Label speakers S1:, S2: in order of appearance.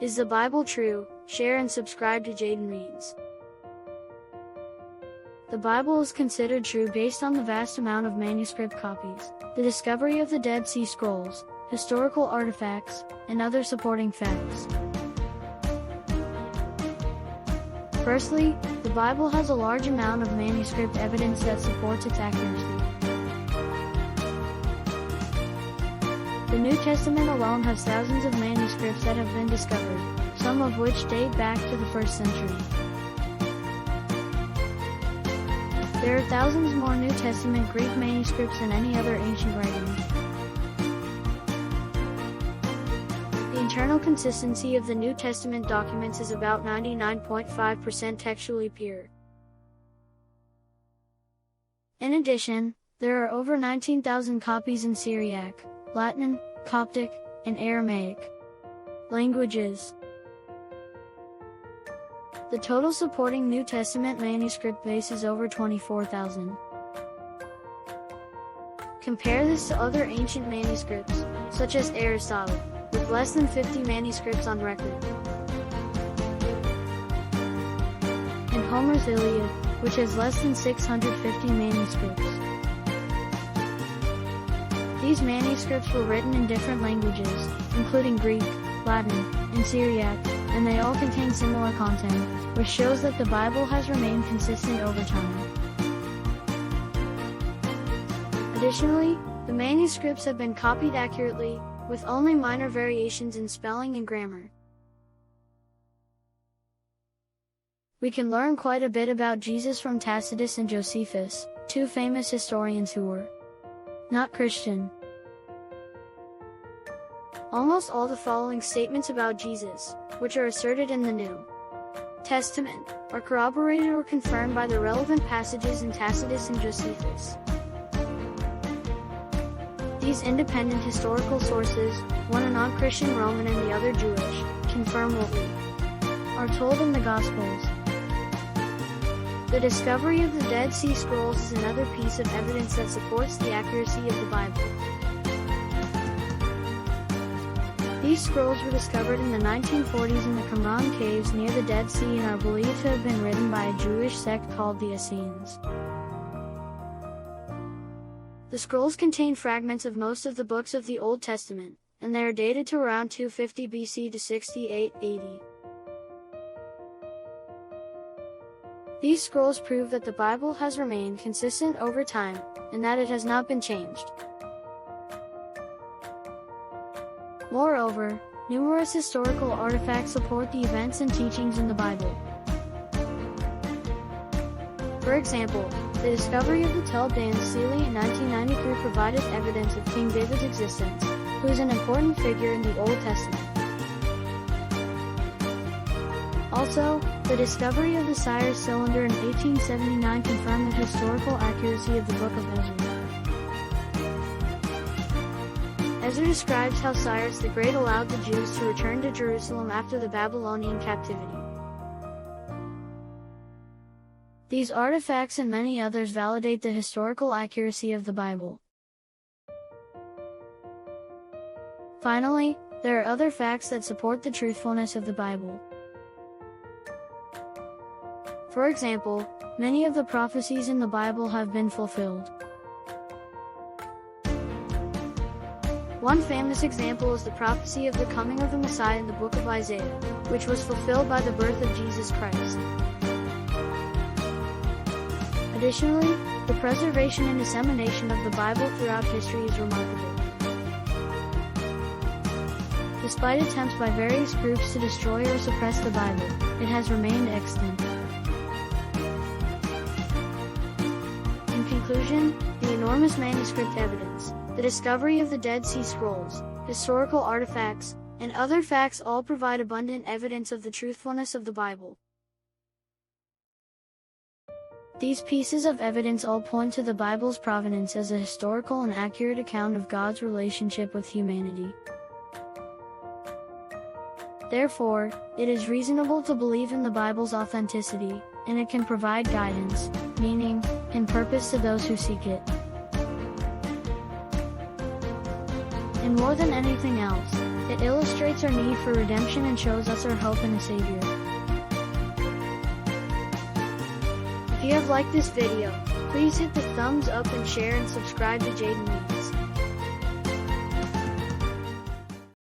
S1: Is the Bible true? Share and subscribe to Jaden Reads. The Bible is considered true based on the vast amount of manuscript copies, the discovery of the Dead Sea Scrolls, historical artifacts, and other supporting facts. Firstly, the Bible has a large amount of manuscript evidence that supports its accuracy. The New Testament alone has thousands of manuscripts that have been discovered, some of which date back to the 1st century. There are thousands more New Testament Greek manuscripts than any other ancient writing. The internal consistency of the New Testament documents is about 99.5% textually pure. In addition, there are over 19,000 copies in Syriac, Latin, Coptic, and Aramaic languages. The total supporting New Testament manuscript base is over 24,000. Compare this to other ancient manuscripts, such as Aristotle, with less than 50 manuscripts on record, and Homer's Iliad, which has less than 650 manuscripts. These manuscripts were written in different languages, including Greek, Latin, and Syriac, and they all contain similar content, which shows that the Bible has remained consistent over time. Additionally, the manuscripts have been copied accurately, with only minor variations in spelling and grammar. We can learn quite a bit about Jesus from Tacitus and Josephus, two famous historians who were not Christian. Almost all the following statements about Jesus, which are asserted in the New Testament, are corroborated or confirmed by the relevant passages in Tacitus and Josephus. These independent historical sources, one a non-Christian Roman and the other Jewish, confirm what we are told in the Gospels. The discovery of the Dead Sea Scrolls is another piece of evidence that supports the accuracy of the Bible. These scrolls were discovered in the 1940s in the Qumran caves near the Dead Sea and are believed to have been written by a Jewish sect called the Essenes. The scrolls contain fragments of most of the books of the Old Testament, and they are dated to around 250 BC to 68 AD. These scrolls prove that the Bible has remained consistent over time, and that it has not been changed. Moreover, numerous historical artifacts support the events and teachings in the Bible. For example, the discovery of the Tel Dan Stele in 1993 provided evidence of King David's existence, who is an important figure in the Old Testament. Also, the discovery of the Cyrus cylinder in 1879 confirmed the historical accuracy of the Book of Ezra. Ezra describes how Cyrus the Great allowed the Jews to return to Jerusalem after the Babylonian captivity. These artifacts and many others validate the historical accuracy of the Bible. Finally, there are other facts that support the truthfulness of the Bible. For example, many of the prophecies in the Bible have been fulfilled. One famous example is the prophecy of the coming of the Messiah in the book of Isaiah, which was fulfilled by the birth of Jesus Christ. Additionally, the preservation and dissemination of the Bible throughout history is remarkable. Despite attempts by various groups to destroy or suppress the Bible, it has remained extant. In conclusion, the enormous manuscript evidence, the discovery of the Dead Sea Scrolls, historical artifacts, and other facts all provide abundant evidence of the truthfulness of the Bible. These pieces of evidence all point to the Bible's provenance as a historical and accurate account of God's relationship with humanity. Therefore, it is reasonable to believe in the Bible's authenticity, and it can provide guidance, meaning, and purpose to those who seek it. And more than anything else, It illustrates our need for redemption and shows us our hope in a Savior. If you have liked this video, please hit the thumbs up and share and subscribe to Jaden Lee.